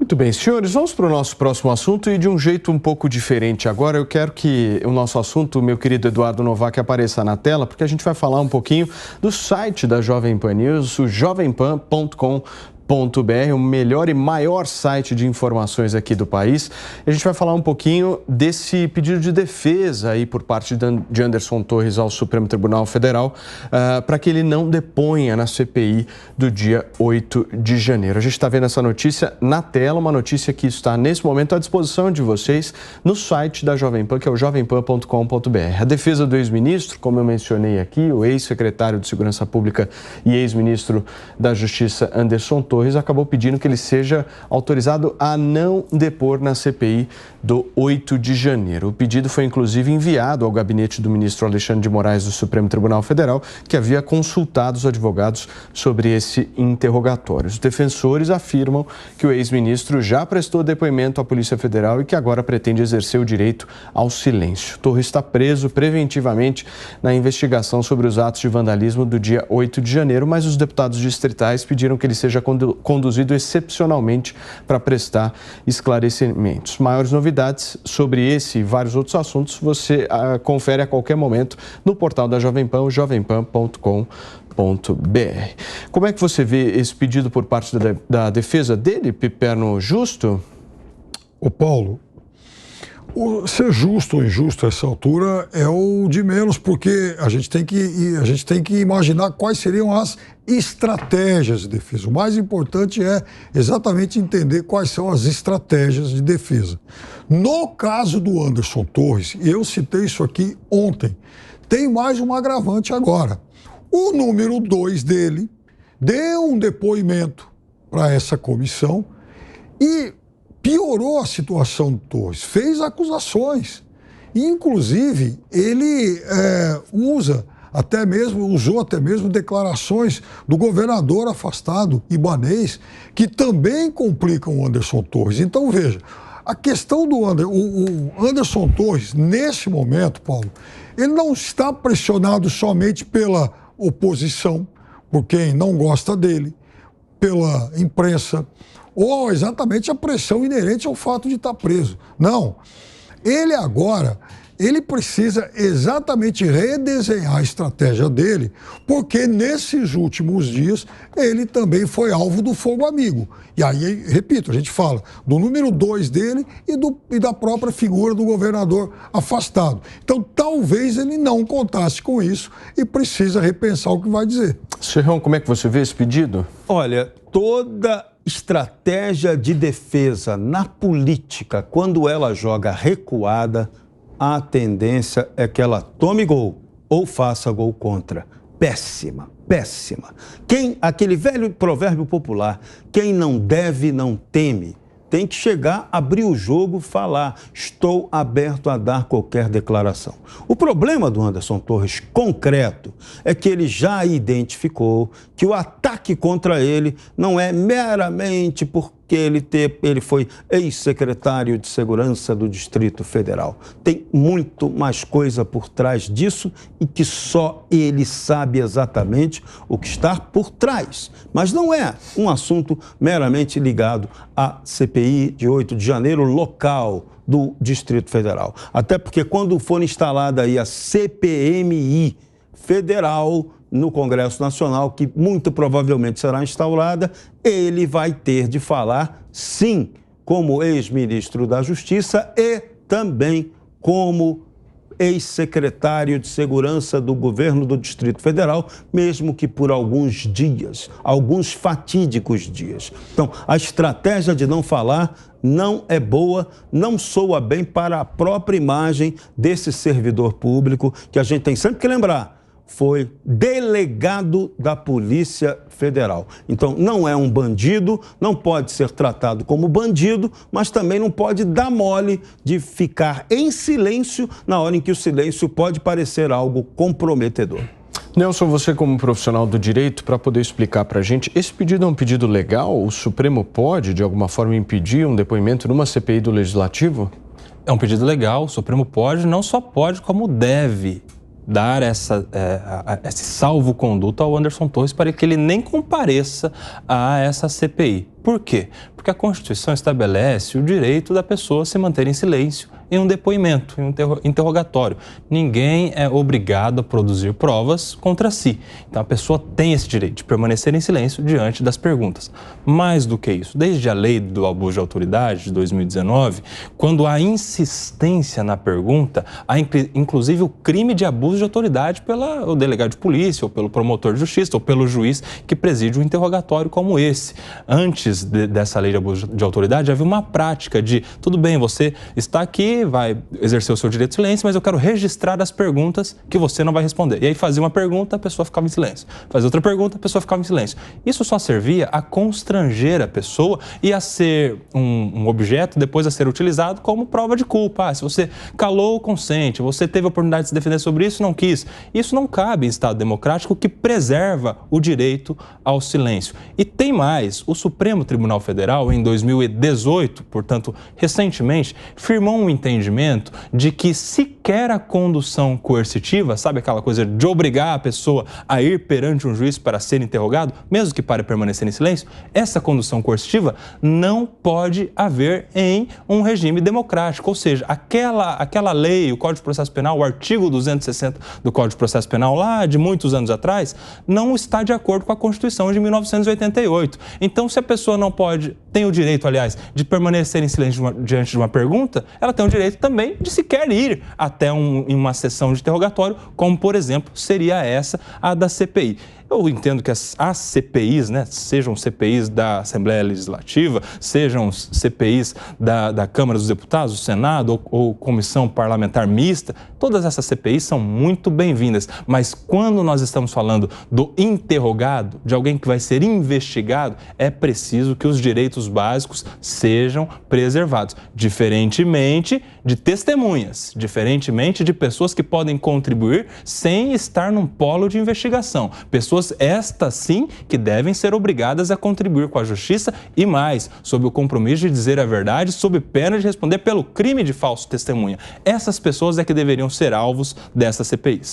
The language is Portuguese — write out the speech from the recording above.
Muito bem, senhores, vamos para o nosso próximo assunto e de um jeito um pouco diferente. Agora eu quero que o nosso assunto, meu querido Eduardo Novak, apareça na tela, porque a gente vai falar um pouquinho do site da Jovem Pan News, o jovempan.com.br, o melhor e maior site de informações aqui do país. A gente vai falar um pouquinho desse pedido de defesa aí por parte de Anderson Torres ao Supremo Tribunal Federal para que ele não deponha na CPI do dia 8 de janeiro. A gente está vendo essa notícia na tela, uma notícia que está nesse momento à disposição de vocês no site da Jovem Pan, que é o jovempan.com.br. A defesa do ex-ministro, como eu mencionei aqui, o ex-secretário de Segurança Pública e ex-ministro da Justiça, Anderson Torres, acabou pedindo que ele seja autorizado a não depor na CPI do 8 de janeiro. O pedido foi inclusive enviado ao gabinete do ministro Alexandre de Moraes do Supremo Tribunal Federal, que havia consultado os advogados sobre esse interrogatório. Os defensores afirmam que o ex-ministro já prestou depoimento à Polícia Federal e que agora pretende exercer o direito ao silêncio. Torres está preso preventivamente na investigação sobre os atos de vandalismo do dia 8 de janeiro, mas os deputados distritais pediram que ele seja conduzido excepcionalmente para prestar esclarecimentos. Maiores novidades sobre esse e vários outros assuntos você confere a qualquer momento no portal da Jovem Pan, jovempan.com.br. Como é que você vê esse pedido por parte da defesa dele, Piperno? Justo? Ô Paulo, ser justo ou injusto a essa altura é o de menos, porque a gente tem que imaginar quais seriam as estratégias de defesa. O mais importante é exatamente entender quais são as estratégias de defesa. No caso do Anderson Torres, e eu citei isso aqui ontem, tem mais um agravante agora. O número 2 dele deu um depoimento para essa comissão e piorou a situação do Torres, fez acusações. Inclusive, ele usou até mesmo declarações do governador afastado, ibanês, que também complicam o Anderson Torres. Então, veja, a questão do o Anderson Torres, nesse momento, Paulo, ele não está pressionado somente pela oposição, por quem não gosta dele, pela imprensa, ou exatamente a pressão inerente ao fato de estar preso. Não. Ele precisa exatamente redesenhar a estratégia dele, porque nesses últimos dias ele também foi alvo do fogo amigo. E aí, repito, a gente fala do número 2 dele e da própria figura do governador afastado. Então, talvez ele não contasse com isso e precisa repensar o que vai dizer. Serrão, como é que você vê esse pedido? Olha, toda estratégia de defesa na política, quando ela joga recuada, a tendência é que ela tome gol ou faça gol contra. Péssima, péssima. Aquele velho provérbio popular, quem não deve não teme, tem que chegar, abrir o jogo, falar, estou aberto a dar qualquer declaração. O problema do Anderson Torres, concreto, é que ele já identificou que o ataque contra ele não é meramente porque ele foi ex-secretário de Segurança do Distrito Federal. Tem muito mais coisa por trás disso e que só ele sabe exatamente o que está por trás. Mas não é um assunto meramente ligado à CPI de 8 de janeiro local do Distrito Federal. Até porque quando for instalada aí a CPMI federal no Congresso Nacional, que muito provavelmente será instaurada, ele vai ter de falar, sim, como ex-ministro da Justiça e também como ex-secretário de Segurança do governo do Distrito Federal, mesmo que por alguns dias, alguns fatídicos dias. Então, a estratégia de não falar não é boa, não soa bem para a própria imagem desse servidor público, que a gente tem sempre que lembrar, foi delegado da Polícia Federal. Então, não é um bandido, não pode ser tratado como bandido, mas também não pode dar mole de ficar em silêncio na hora em que o silêncio pode parecer algo comprometedor. Nelson, você como profissional do direito, para poder explicar para a gente, esse pedido é um pedido legal? O Supremo pode, de alguma forma, impedir um depoimento numa CPI do Legislativo? É um pedido legal, o Supremo pode, não só pode, como deve dar esse salvo-conduto ao Anderson Torres para que ele nem compareça a essa CPI. Por quê? Porque a Constituição estabelece o direito da pessoa se manter em silêncio em um depoimento, em um interrogatório. Ninguém é obrigado a produzir provas contra si. Então, a pessoa tem esse direito de permanecer em silêncio diante das perguntas. Mais do que isso, desde a lei do abuso de autoridade de 2019, quando há insistência na pergunta, há inclusive o crime de abuso de autoridade pelo delegado de polícia, ou pelo promotor de justiça, ou pelo juiz que preside um interrogatório como esse. Antes dessa lei de abuso de autoridade, havia uma prática de, tudo bem, você está aqui, vai exercer o seu direito de silêncio, mas eu quero registrar as perguntas que você não vai responder. E aí fazia uma pergunta, a pessoa ficava em silêncio. Fazia outra pergunta, a pessoa ficava em silêncio. Isso só servia a constranger a pessoa e a ser um objeto depois a ser utilizado como prova de culpa. Se você calou o consente, você teve a oportunidade de se defender sobre isso, não quis. Isso não cabe em Estado democrático que preserva o direito ao silêncio. E tem mais, o Supremo Tribunal Federal, em 2018, portanto, recentemente, firmou um entendimento de que sequer a condução coercitiva, sabe aquela coisa de obrigar a pessoa a ir perante um juiz para ser interrogado, mesmo que para permanecer em silêncio, essa condução coercitiva não pode haver em um regime democrático. Ou seja, aquela lei, o Código de Processo Penal, o artigo 260 do Código de Processo Penal, lá de muitos anos atrás, não está de acordo com a Constituição de 1988. Então, se a pessoa não pode, tem o direito, aliás, de permanecer em silêncio diante de uma pergunta, ela tem o direito também de sequer ir até uma sessão de interrogatório, como, por exemplo, seria essa, a da CPI. Eu entendo que as CPIs, né, sejam CPIs da Assembleia Legislativa, sejam CPIs da Câmara dos Deputados, do Senado ou Comissão Parlamentar Mista, todas essas CPIs são muito bem-vindas. Mas quando nós estamos falando do interrogado, de alguém que vai ser investigado, é preciso que os direitos básicos sejam preservados. Diferentemente de testemunhas, diferentemente de pessoas que podem contribuir sem estar num polo de investigação. Pessoas estas sim que devem ser obrigadas a contribuir com a justiça e mais, sob o compromisso de dizer a verdade, sob pena de responder pelo crime de falso testemunha. Essas pessoas é que deveriam ser alvos dessas CPIs.